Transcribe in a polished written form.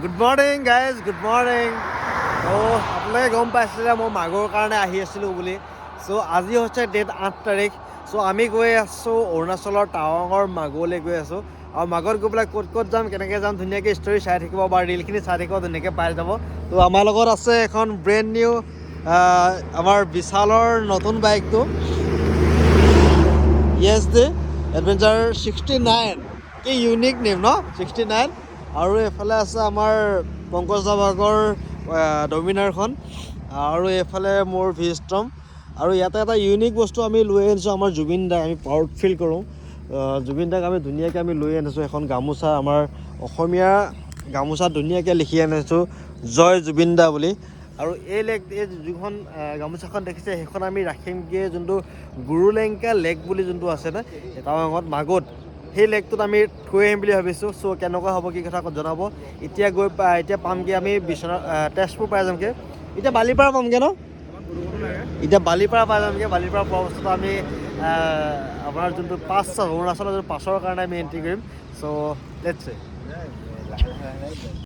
Good morning guys, good morning. ত' আপোনালোকে গম পাইছিলে মই মাঘৰ কাৰণে আহি আছিলোঁ বুলি। চ' আজি হৈছে ডেট 8 তাৰিখ। চ' আমি গৈ আছোঁ অৰুণাচলৰ টাৱাঙৰ মাগোলৈ গৈ আছোঁ। আৰু মাগত গৈ পেলাই ক'ত ক'ত যাম, কেনেকৈ যাম, ধুনীয়াকৈ ষ্টৰি চাই থাকিব বা ৰিলখিনি চাই থাকিব, ধুনীয়াকৈ পাই যাব। ত' আমাৰ লগত আছে এখন ব্ৰেণ্ড নিউ আমাৰ বিশালৰ নতুন বাইকটো, য়েছ দে এডভেঞ্চাৰ 69। কি ইউনিক নেম ন, 69। আৰু এইফালে আছে আমাৰ পংকজ দা ভাগৰ ডমিনাৰখন, আৰু এইফালে মোৰ ভিষ্টম। আৰু ইয়াতে এটা ইউনিক বস্তু আমি লৈ আনিছোঁ আমাৰ জুবিন দাক, আমি প্ৰাউড ফিল কৰোঁ। জুবিন দাক আমি ধুনীয়াকৈ লৈ আনিছোঁ এখন গামোচা, আমাৰ অসমীয়া গামোচা ধুনীয়াকৈ লিখি আনিছোঁ জয় জুবিন দা বুলি। আৰু এই যোনখন গামোচাখন দেখিছে সেইখন আমি ৰাখিমগৈ যোনটো গুৰুলেংকা লেক বুলি যোনটো আছে ন টাৱাঙত মাগত, সেই লেকটোত আমি থৈ আহিম বুলি ভাবিছোঁ। চ' কেনেকুৱা হ'ব কি কথা জনাব। এতিয়া পামগৈ আমি তেজপুৰ পাই যামগৈ। এতিয়া বালিপাৰা পামগৈ ন, এতিয়া বালিপাৰা পাই যামগৈ। বালিপাৰা পোৱা বস্তুটো আমি আপোনাৰ যোনটো পাছ অৰুণাচলৰ যোনটো পাছৰ কাৰণে আমি এণ্ট্ৰি কৰিম। চ' লেটছ চে।